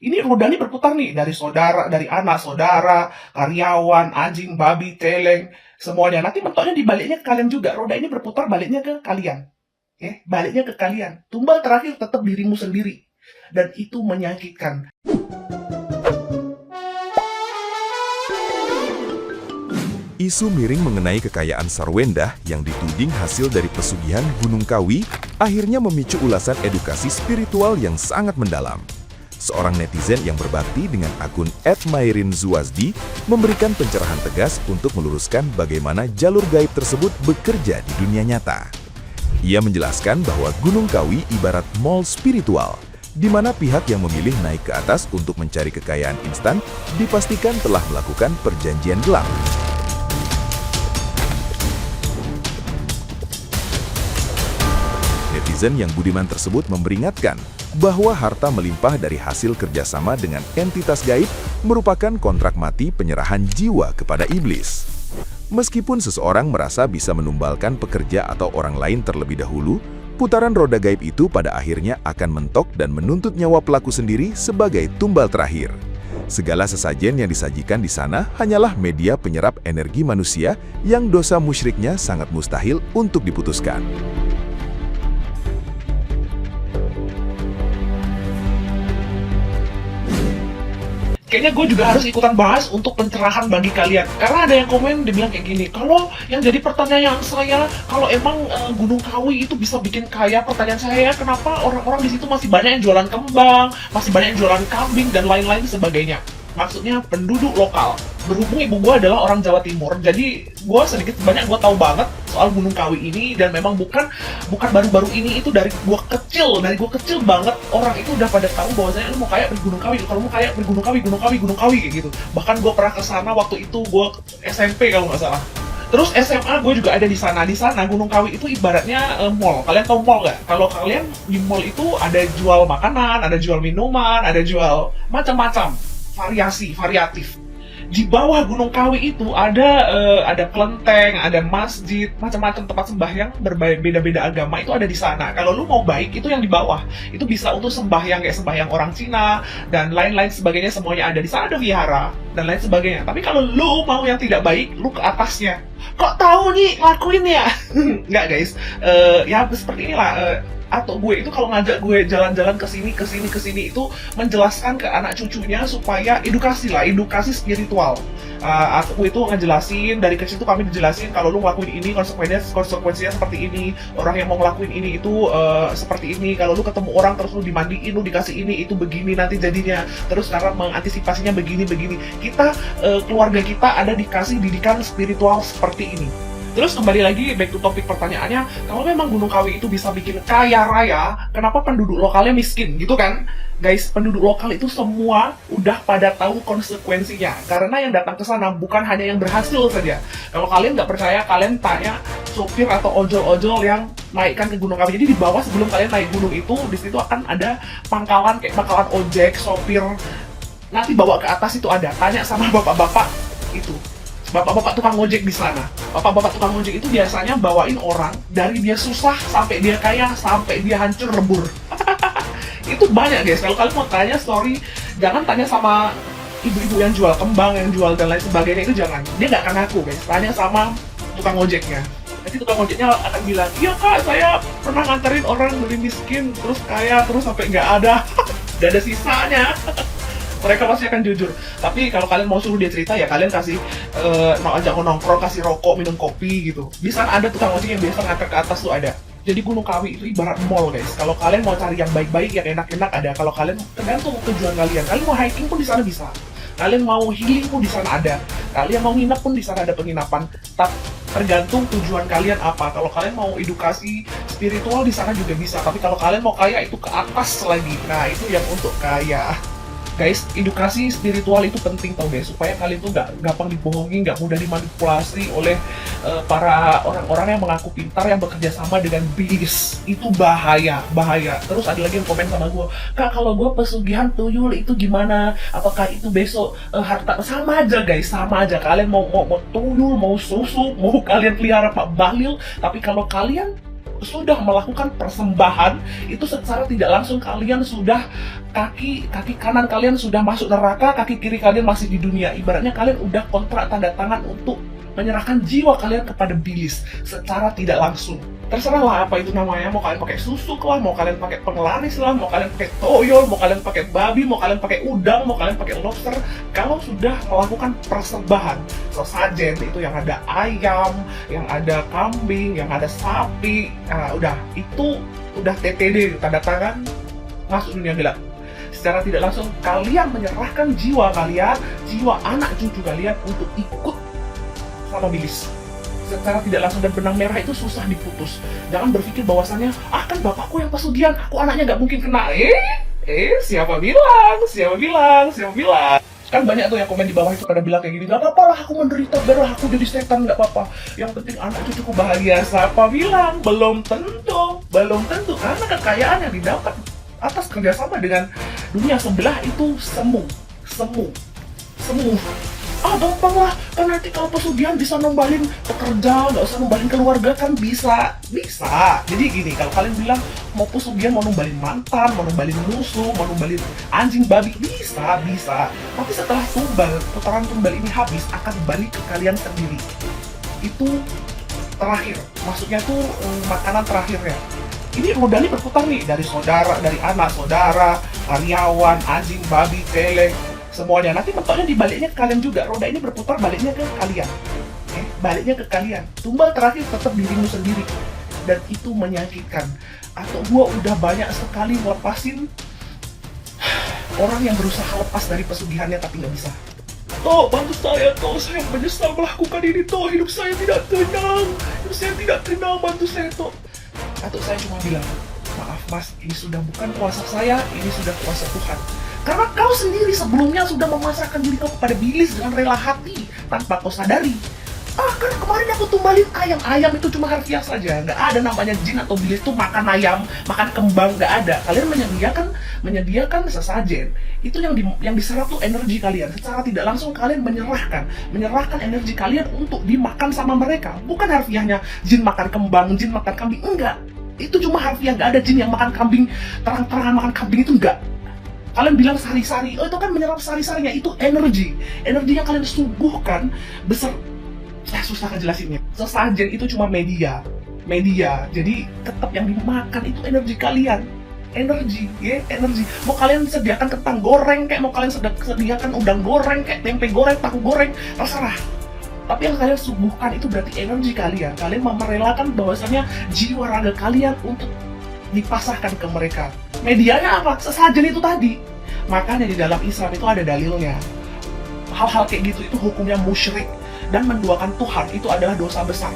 Ini roda ini berputar nih dari saudara, dari anak saudara, karyawan, anjing, babi, celeng, semuanya. Nanti mentoknya dibaliknya ke kalian juga. Roda ini berputar baliknya ke kalian. Baliknya ke kalian. Tumbal terakhir tetap dirimu sendiri. Dan itu menyakitkan. Isu miring mengenai kekayaan Sarwendah yang dituding hasil dari pesugihan Gunung Kawi akhirnya memicu ulasan edukasi spiritual yang sangat mendalam. Seorang netizen yang berbakti dengan akun @mairinzuwazdi memberikan pencerahan tegas untuk meluruskan bagaimana jalur gaib tersebut bekerja di dunia nyata. Ia menjelaskan bahwa Gunung Kawi ibarat mall spiritual, di mana pihak yang memilih naik ke atas untuk mencari kekayaan instan dipastikan telah melakukan perjanjian gelap. Netizen yang budiman tersebut memperingatkan bahwa harta melimpah dari hasil kerjasama dengan entitas gaib merupakan kontrak mati penyerahan jiwa kepada iblis. Meskipun seseorang merasa bisa menumbalkan pekerja atau orang lain terlebih dahulu, putaran roda gaib itu pada akhirnya akan mentok dan menuntut nyawa pelaku sendiri sebagai tumbal terakhir. Segala sesajen yang disajikan di sana hanyalah media penyerap energi manusia yang dosa musyriknya sangat mustahil untuk diputuskan. Kayaknya gue juga harus ikutan bahas untuk pencerahan bagi kalian. Karena ada yang komen, dia bilang kayak gini, kalau yang jadi pertanyaan saya, kalau emang Gunung Kawi itu bisa bikin kaya, pertanyaan saya, kenapa orang-orang di situ masih banyak yang jualan kembang, masih banyak yang jualan kambing, dan lain-lain sebagainya. Maksudnya penduduk lokal. Berhubung ibu gue adalah orang Jawa Timur, jadi gue sedikit banyak gue tahu banget soal Gunung Kawi ini, dan memang bukan baru-baru ini, itu dari gue kecil banget orang itu udah pada tahu bahwasanya lu mau kaya pergi Gunung Kawi, kalau mau kaya pergi Gunung Kawi kayak gitu. Bahkan gue pernah kesana waktu itu gue SMP kalau nggak salah. Terus SMA gue juga ada di sana. Di sana Gunung Kawi itu ibaratnya mall. Kalian tahu mall nggak? Kalau kalian di mall itu ada jual makanan, ada jual minuman, ada jual macam-macam variatif. Di bawah Gunung Kawi itu ada kelenteng, ada masjid, macam-macam tempat sembahyang berbeda-beda agama itu ada di sana. Kalau lu mau baik itu yang di bawah. Itu bisa untuk sembahyang kayak sembahyang orang Cina dan lain-lain sebagainya, semuanya ada di sana, ada vihara dan lain sebagainya. Tapi kalau lu mau yang tidak baik, lu ke atasnya. Kok tahu nih lakuin ya? Enggak guys. Ya seperti inilah. Atau gue itu kalau ngajak gue jalan-jalan ke sini itu menjelaskan ke anak cucunya supaya edukasi spiritual. Atau gue itu ngejelasin dari kecil tuh kami dijelasin kalau lu ngelakuin ini konsekuensinya seperti ini, orang yang mau ngelakuin ini itu seperti ini, kalau lu ketemu orang terus lu dimandiin, lu dikasih ini itu begini nanti jadinya, terus cara mengantisipasinya begini. Kita keluarga kita ada dikasih didikan spiritual seperti ini. Terus kembali lagi back to topik pertanyaannya, kalau memang Gunung Kawi itu bisa bikin kaya raya, kenapa penduduk lokalnya miskin gitu kan? Guys, penduduk lokal itu semua udah pada tahu konsekuensinya. Karena yang datang ke sana bukan hanya yang berhasil saja. Kalau kalian nggak percaya, kalian tanya sopir atau ojol-ojol yang naikkan ke Gunung Kawi. Jadi di bawah sebelum kalian naik gunung itu, di situ akan ada pangkalan kayak pangkalan ojek, sopir. Nanti bawa ke atas itu ada. Tanya sama bapak-bapak itu. Bapak-bapak tukang ojek di sana. Bapak-bapak tukang ojek itu biasanya bawain orang dari dia susah sampai dia kaya, sampai dia hancur lebur. Itu banyak guys. Kalau kalian mau tanya story, jangan tanya sama ibu-ibu yang jual kembang, yang jual dan lain sebagainya, itu jangan. Dia nggak akan ngaku guys. Tanya sama tukang ojeknya. Nanti tukang ojeknya akan bilang, iya kak, saya pernah nganterin orang dari miskin, terus kaya, terus sampai nggak ada. Nggak ada sisanya. Mereka pasti akan jujur. Tapi kalau kalian mau suruh dia cerita, ya kalian kasih ajak nongkrong, kasih rokok, minum kopi gitu. Di sana ada tukang ojek yang biasa nganter ke atas tuh ada. Jadi Gunung Kawi itu ibarat mall guys. Kalau kalian mau cari yang baik-baik, yang enak-enak ada. Kalau kalian tergantung tujuan kalian. Kalian mau hiking pun di sana bisa. Kalian mau healing pun di sana ada. Kalian mau nginep pun di sana ada penginapan. Tapi tergantung tujuan kalian apa. Kalau kalian mau edukasi spiritual di sana juga bisa. Tapi kalau kalian mau kaya itu ke atas lagi. Nah itu yang untuk kaya. Guys, edukasi spiritual itu penting tau guys, supaya kalian tuh gak gampang dibohongi, gak mudah dimanipulasi oleh para orang-orang yang mengaku pintar yang bekerja sama dengan iblis. Itu bahaya. Terus ada lagi yang komen sama gue, kak kalau gue pesugihan tuyul itu gimana? Apakah itu besok harta? Sama aja guys, sama aja. Kalian mau tuyul, mau susu, mau kalian pelihara Pak Bahlil, tapi kalau kalian sudah melakukan persembahan, itu secara tidak langsung kalian sudah kaki kanan kalian sudah masuk neraka, kaki kiri kalian masih di dunia. Ibaratnya kalian udah kontrak tanda tangan untuk menyerahkan jiwa kalian kepada bilis secara tidak langsung. Terserah lah apa itu namanya, mau kalian pakai susuk lah, mau kalian pakai penglaris lah, mau kalian pakai toyol, mau kalian pakai babi, mau kalian pakai udang, mau kalian pakai lobster. Kalau sudah melakukan persembahan sesajen, itu yang ada ayam, yang ada kambing, yang ada sapi, nah, udah itu udah TTD, tanda tangan masuk dunia gelap. Secara tidak langsung kalian menyerahkan jiwa kalian, jiwa anak cucu kalian untuk ikut sama bilis. Secara tidak langsung, dan benang merah itu susah diputus. Jangan berpikir bahwasannya, kan bapakku yang pesugihan, aku anaknya nggak mungkin kena. Siapa bilang? Kan banyak tuh yang komen di bawah itu pada bilang kayak gini, gak apa-apa lah aku menderita, biarlah aku jadi setan, gak apa-apa. Yang penting anak cucuku bahagia. Siapa bilang? Belum tentu, karena kekayaan yang didapat atas kerjasama dengan dunia sebelah itu semu. Gampang lah, kan nanti kalau pesugihan bisa numbalin pekerja, nggak usah numbalin keluarga, kan bisa. Jadi gini, kalau kalian bilang mau pesugihan, mau numbalin mantan, mau numbalin musuh, mau numbalin anjing, babi, bisa. Tapi setelah putaran tumbal ini habis, akan balik ke kalian sendiri. Itu terakhir, maksudnya tuh makanan terakhirnya. Ini modalnya berputar nih, dari saudara, dari anak saudara, karyawan, anjing, babi, celeng, semuanya. Nanti mentoknya dibaliknya ke kalian juga. Roda ini berputar, baliknya ke kalian. Tumbal terakhir tetap dirimu sendiri. Dan itu menyakitkan. Atau gua udah banyak sekali ngelepasin orang yang berusaha lepas dari pesugihannya tapi nggak bisa. Toh, bantu saya, toh. Saya menyesal melakukan ini, toh. Hidup saya tidak tenang, bantu saya, toh. Atau saya cuma bilang, maaf mas, ini sudah bukan kuasa saya, ini sudah kuasa Tuhan. Karena kau sendiri sebelumnya sudah memasrahkan diri kau kepada bilis dengan rela hati, tanpa kau sadari. Kan kemarin aku tumbalin ayam itu cuma harfiah saja, nggak ada namanya jin atau bilis itu makan ayam, makan kembang, nggak ada. Kalian menyediakan sesajen, itu yang diserap tuh energi kalian. Secara tidak langsung kalian menyerahkan energi kalian untuk dimakan sama mereka. Bukan harfiahnya jin makan kembang, jin makan kambing, enggak. Itu cuma harfiah, nggak ada jin yang makan kambing, terang-terangan makan kambing, itu enggak. Kalian bilang sari-sari, itu kan menyerap sari-sarinya, itu energi yang kalian suguhkan besar. Susah ngejelasinnya. Sesajen itu cuma media. Jadi tetap yang dimakan itu energi kalian. Energi. Mau kalian sediakan kentang goreng kayak, mau kalian sediakan udang goreng kayak, tempe goreng, tahu goreng, terserah. Tapi yang kalian suguhkan itu berarti energi kalian. Kalian merelakan bahwasannya jiwa raga kalian untuk dipasahkan ke mereka. Medianya apa? Sesajen itu tadi. Makanya di dalam Islam itu ada dalilnya. Hal-hal kayak gitu itu hukumnya musyrik dan menduakan Tuhan, itu adalah dosa besar.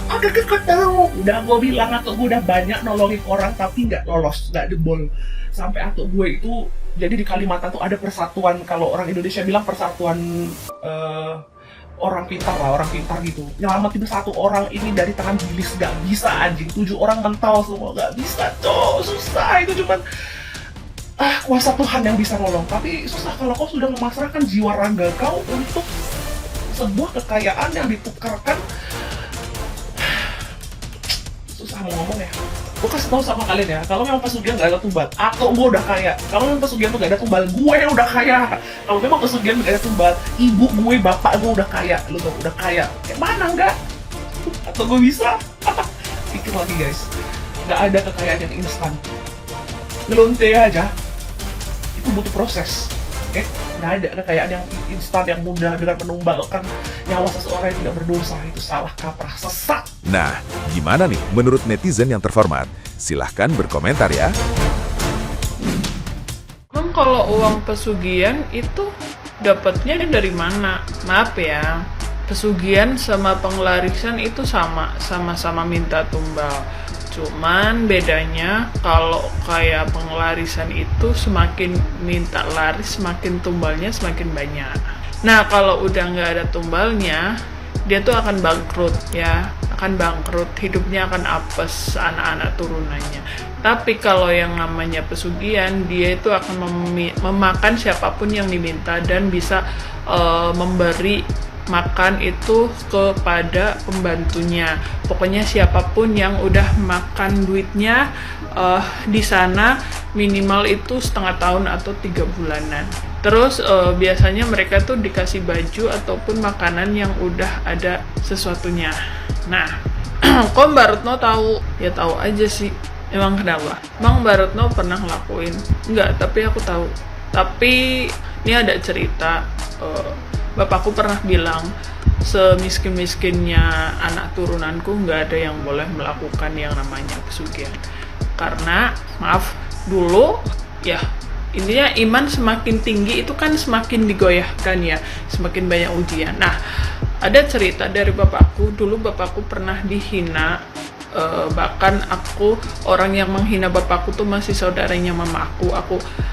Agak tahu. Udah gue bilang, atau gue udah banyak nolongin orang tapi nggak lolos, nggak jebol. Sampai atau gue itu, jadi di Kalimantan tuh ada persatuan, kalau orang Indonesia bilang persatuan orang pintar gitu. Nyelamatin satu orang ini dari tangan bilis gak bisa anjing. 7 orang mental semua gak bisa, susah. Itu cuman kuasa Tuhan yang bisa nolong. Tapi susah kalau kau sudah memasrahkan jiwa raga kau untuk sebuah kekayaan yang ditukarkan. Susah mau ngomong ya. Gue kasih tau sama kalian ya, kalau memang pesugihan gak ada tumbal, atau gue udah kaya. Kalau memang pesugihan tuh gak ada tumbal, gue udah kaya. Kalau memang pesugihan gak ada tumbal, ibu gue, bapak gue udah kaya. Lu tuh udah kaya. Kayak mana enggak? Atau gue bisa? Pikir lagi guys. Gak ada kekayaan yang instan. Ngelonte aja, itu butuh proses. Oke? Gak ada kekayaan yang instan, yang mudah dengan menumbalkan nyawa seseorang yang tidak berdosa. Itu salah kaprah, sesat. Nah, gimana nih menurut netizen yang terhormat? Silahkan berkomentar ya. Emang kalau uang pesugihan itu dapatnya dari mana? Maaf ya, pesugihan sama penglarisan itu sama-sama minta tumbal. Cuman bedanya kalau kayak penglarisan itu semakin minta laris, semakin tumbalnya semakin banyak. Nah kalau udah nggak ada tumbalnya, dia tuh akan bangkrut ya, akan bangkrut, hidupnya akan apes, anak-anak turunannya. Tapi kalau yang namanya pesugihan, dia itu akan memakan siapapun yang diminta dan bisa memberi makan itu kepada pembantunya. Pokoknya siapapun yang udah makan duitnya di sana minimal itu setengah tahun atau 3 bulanan. Terus biasanya mereka tuh dikasih baju ataupun makanan yang udah ada sesuatunya. Nah, kok Mbak Retno tahu? Ya tahu aja sih. Emang kenapa? Emang Mbak Retno pernah ngelakuin? Enggak, tapi aku tahu. Tapi ini ada cerita. Bapakku pernah bilang, semiskin-miskinnya anak turunanku nggak ada yang boleh melakukan yang namanya pesugihan. Karena, maaf, dulu ya intinya iman semakin tinggi itu kan semakin digoyahkan ya, semakin banyak ujian. Nah, ada cerita dari bapakku, dulu bapakku pernah dihina, bahkan orang yang menghina bapakku tuh masih saudaranya mama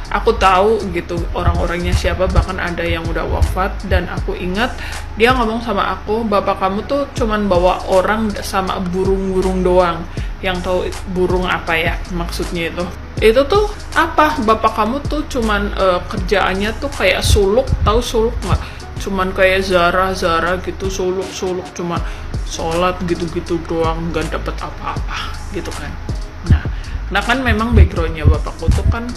aku tahu gitu orang-orangnya siapa, bahkan ada yang udah wafat. Dan aku ingat dia ngomong sama aku, bapak kamu tuh cuman bawa orang sama burung-burung doang. Yang tahu burung apa ya maksudnya itu tuh apa, bapak kamu tuh cuman kerjaannya tuh kayak suluk, tahu suluk nggak? Cuman kayak Zara gitu, suluk cuma sholat gitu-gitu doang, nggak dapet apa-apa gitu kan. Nah kan memang backgroundnya bapakku tuh kan,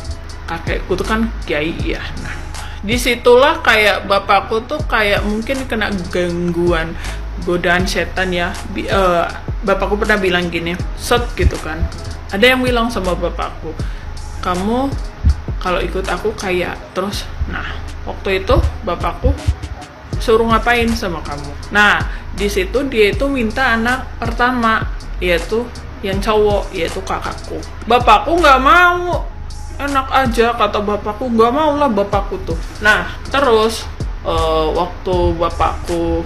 kakekku tuh kan kiai ya. Nah disitulah kayak bapakku tuh kayak mungkin kena gangguan, godaan setan ya. Bapakku pernah bilang gini, set gitu kan. Ada yang bilang sama bapakku, kamu kalau ikut aku kaya terus. Nah waktu itu bapakku suruh ngapain sama kamu. Nah di situ dia itu minta anak pertama, yaitu yang cowok, yaitu kakakku. Bapakku nggak mau, enak aja kata bapakku, nggak mau lah bapakku tuh. Nah terus waktu bapakku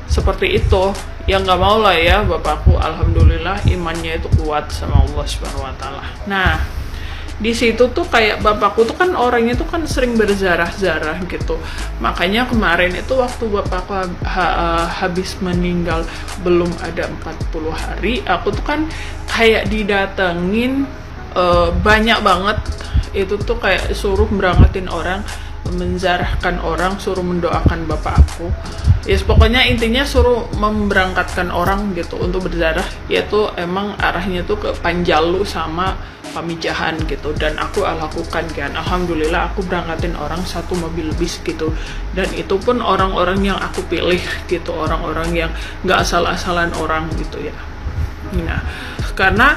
seperti itu, ya nggak mau lah ya bapakku. Alhamdulillah imannya itu kuat sama Allah Subhanahu Wa Taala. Nah di situ tuh kayak bapakku tuh kan orangnya tuh kan sering berzarah-zarah gitu. Makanya kemarin itu waktu bapakku habis meninggal belum ada 40 hari, aku tuh kan kayak didatengin banyak banget. Itu tuh kayak suruh berangkatin orang, menzarahkan orang, suruh mendoakan bapak aku. Yes, pokoknya intinya suruh memberangkatkan orang gitu untuk berzarah, yaitu emang arahnya tuh ke Panjalu sama Pamijahan gitu. Dan aku lakukan kan, alhamdulillah aku berangkatin orang 1 mobil bis gitu. Dan itu pun orang-orang yang aku pilih gitu, orang-orang yang nggak asal-asalan orang gitu ya. Nah karena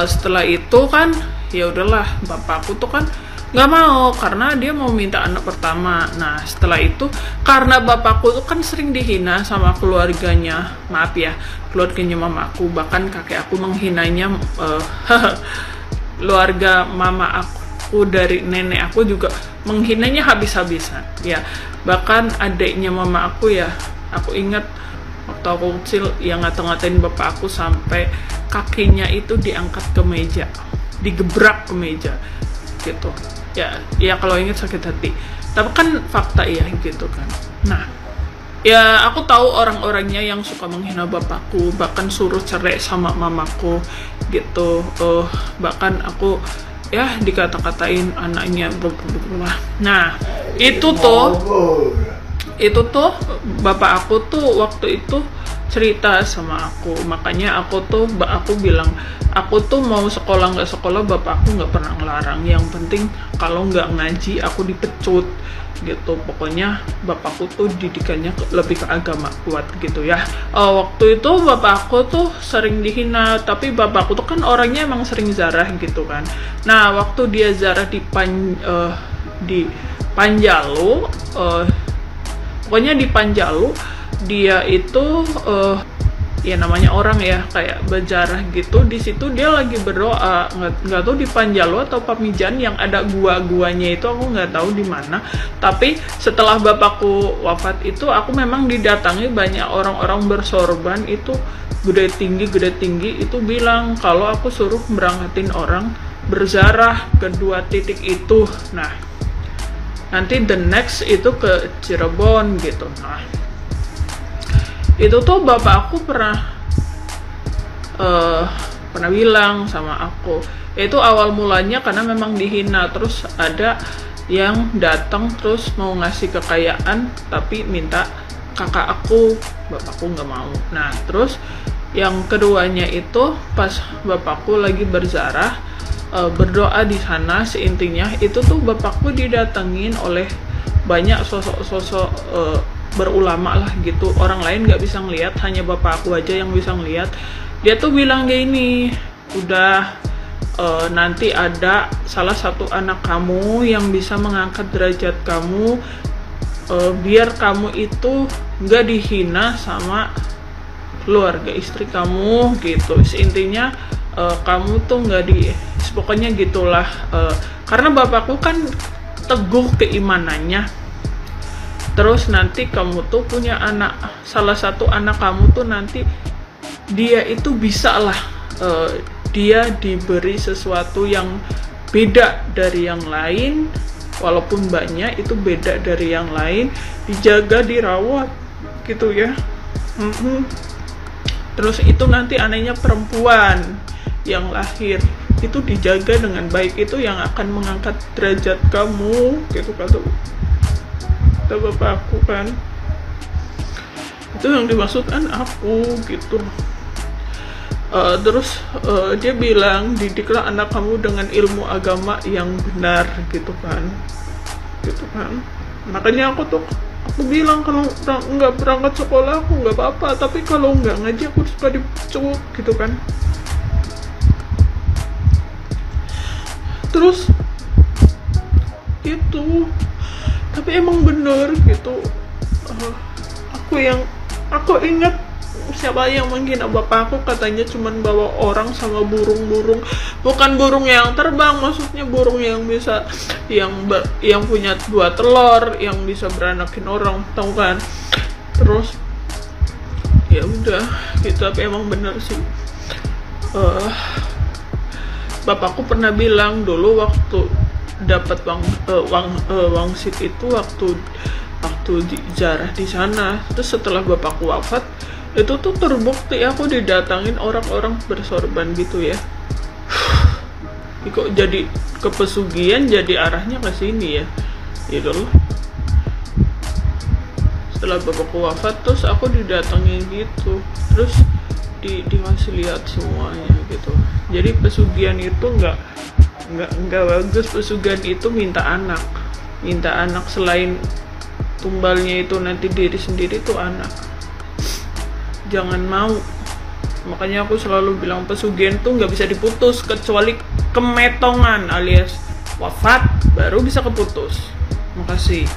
setelah itu kan ya udahlah bapakku tuh kan nggak mau, karena dia mau minta anak pertama. Nah setelah itu karena bapakku tuh kan sering dihina sama keluarganya, maaf ya, keluarganya mamaku, bahkan kakek aku menghinanya. Keluarga mama aku dari nenek aku juga menghinanya habis-habisan ya. Bahkan adiknya mama aku ya, aku ingat waktu aku kecil yang ngata-ngatain bapak aku sampai kakinya itu diangkat ke meja, digebrak ke meja gitu ya. Kalau ingat sakit hati, tapi kan fakta ya gitu kan. Nah ya aku tahu orang-orangnya yang suka menghina bapakku, bahkan suruh cerai sama mamaku gitu. Bahkan aku ya dikata-katain anaknya. Nah itu tuh bapak aku tuh waktu itu cerita sama aku. Makanya aku bilang, aku tuh mau sekolah nggak sekolah bapakku nggak pernah ngelarang. Yang penting kalau nggak ngaji aku dipecut gitu. Pokoknya bapakku tuh didikannya lebih ke agama kuat gitu ya. Waktu itu bapakku tuh sering dihina, tapi bapakku tuh kan orangnya emang sering zarah gitu kan. Nah waktu dia zarah di Panjalu, pokoknya di Panjalu dia itu ya namanya orang ya kayak berjarah gitu. Di situ dia lagi berdoa, nggak tahu di Panjalu atau Pamijahan yang ada gua-guanya itu, aku nggak tahu di mana. Tapi setelah bapakku wafat itu aku memang didatangi banyak orang-orang bersorban itu gede tinggi itu bilang kalau aku suruh berangkatin orang berzarah ke 2 titik itu. Nah nanti the next itu ke Cirebon gitu. Nah itu tuh bapak aku pernah bilang sama aku, itu awal mulanya karena memang dihina. Terus ada yang datang terus mau ngasih kekayaan tapi minta kakak aku, bapakku nggak mau. Nah terus yang keduanya itu pas bapakku lagi berziarah, berdoa di sana, seintinya itu tuh bapakku didatengin oleh banyak sosok-sosok berulama lah gitu. Orang lain nggak bisa ngelihat, hanya bapak aku aja yang bisa ngelihat. Dia tuh bilang kayak ini, udah nanti ada salah satu anak kamu yang bisa mengangkat derajat kamu, biar kamu itu nggak dihina sama keluarga istri kamu gitu. Intinya kamu tuh nggak di, pokoknya gitulah. Karena bapakku kan teguh keimanannya. Terus nanti kamu tuh punya anak, salah satu anak kamu tuh nanti dia itu bisa lah, dia diberi sesuatu yang beda dari yang lain, walaupun banyak itu beda dari yang lain, dijaga, dirawat gitu ya. Terus itu nanti anehnya perempuan yang lahir itu dijaga dengan baik, itu yang akan mengangkat derajat kamu gitu, kata bapakku kan. Itu yang dimaksudkan aku gitu. Terus dia bilang, didiklah anak kamu dengan ilmu agama yang benar gitu kan. Makanya aku bilang kalau nggak berangkat sekolah aku nggak apa-apa, tapi kalau nggak ngaji aku suka dicuek gitu kan. Terus gitu, tapi emang bener gitu. Aku ingat siapa yang menghina bapak aku, katanya cuman bawa orang sama burung-burung, bukan burung yang terbang, maksudnya burung yang bisa yang punya 2 telur yang bisa beranakin orang, tahu kan. Terus ya udah gitu, tapi emang bener sih. Bapakku pernah bilang dulu waktu dapat wangsit itu waktu ziarah di sana. Terus setelah bapakku wafat, itu tuh terbukti aku didatangin orang-orang bersorban gitu ya. Kok jadi ke pesugihan, jadi arahnya ke sini ya, gitu loh. Setelah bapakku wafat, terus aku didatangin gitu, terus dikasih lihat semuanya gitu. Jadi pesugihan itu nggak bagus. Pesugihan itu minta anak selain tumbalnya itu nanti diri sendiri tuh anak. Jangan mau. Makanya aku selalu bilang pesugihan tuh nggak bisa diputus kecuali kemetongan alias wafat baru bisa keputus. Makasih.